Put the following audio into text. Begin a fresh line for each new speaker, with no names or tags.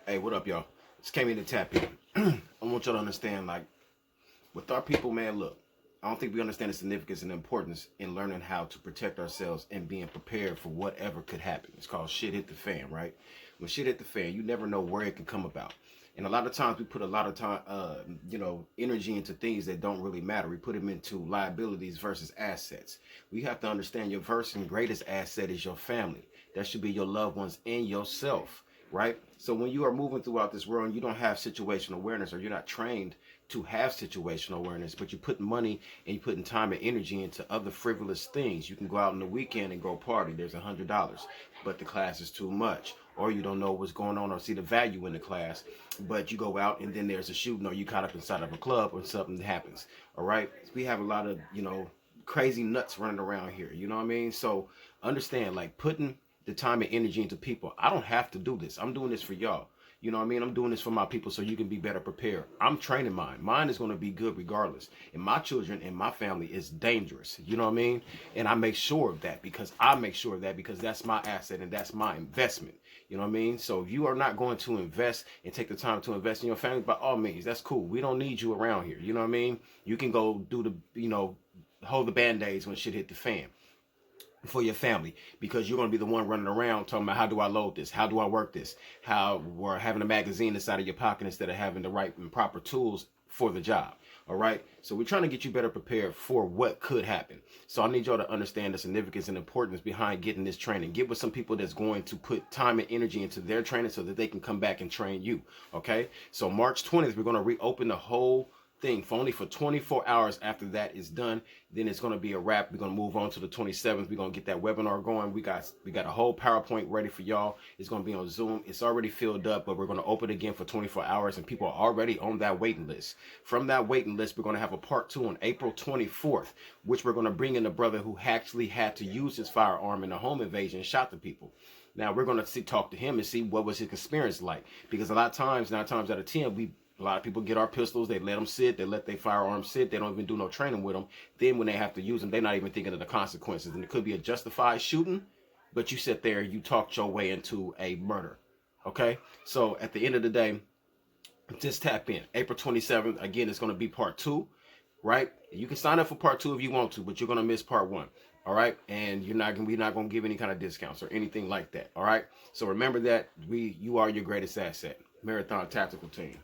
Hey, what up, y'all? Just came in to tap in. I want y'all to understand, like, with our people, man, look, I don't think we understand the significance and the importance in learning how to protect ourselves and being prepared for whatever could happen. It's called shit hit the fan, right? When shit hit the fan, you never know where it can come about. And a lot of times we put a lot of time, energy into things that don't really matter. We put them into liabilities versus assets. We have to understand your first and greatest asset is your family. That should be your loved ones and yourself, right? So when you are moving throughout this world and you don't have situational awareness, or you're not trained to have situational awareness, but you put money and you putting time and energy into other frivolous things. You can go out on the weekend and go party. There's $100, but the class is too much, or you don't know what's going on or see the value in the class, but you go out and then there's a shooting, or you caught up inside of a club or something happens. All right, we have a lot of crazy nuts running around here. You know what I mean? So understand, like, putting the time and energy into people. I don't have to do this. I'm doing this for y'all. You know what I mean? I'm doing this for my people so you can be better prepared. I'm training mine. Mine is going to be good regardless. And my children and my family is dangerous. You know what I mean? And I make sure of that because that's my asset and that's my investment. You know what I mean? So if you are not going to invest and take the time to invest in your family, by all means, that's cool. We don't need you around here. You know what I mean? You can go do hold the band-aids when shit hit the fan for your family, because you're going to be the one running around talking about, how do I load this, how do I work this, how we're having a magazine inside of your pocket instead of having the right and proper tools for the job. All right, so we're trying to get you better prepared for what could happen. So I need y'all to understand the significance and importance behind getting this training. Get with some people that's going to put time and energy into their training so that they can come back and train you. Okay, so March 20th we're going to reopen the whole thing for only 24 hours. After that is done, then it's going to be a wrap. We're going to move on to the 27th. We're going to get that webinar going. We got a whole PowerPoint ready for y'all. It's going to be on Zoom. It's already filled up, but we're going to open again for 24 hours, and people are already on that waiting list. From that waiting list, we're going to have a part 2 on April 24th, which we're going to bring in the brother who actually had to use his firearm in a home invasion and shot the people. Now we're going to talk to him and see what was his experience like, because a lot of times, 9 times out of 10, a lot of people get our pistols, they let them sit, they let their firearms sit, they don't even do no training with them. Then when they have to use them, they're not even thinking of the consequences. And it could be a justified shooting, but you sit there, you talked your way into a murder. Okay? So at the end of the day, just tap in. April 27th, again, it's going to be part 2, right? You can sign up for part 2 if you want to, but you're going to miss part 1. All right, and we're not going to give any kind of discounts or anything like that. All right, so remember that you are your greatest asset. Marathon Tactical Team.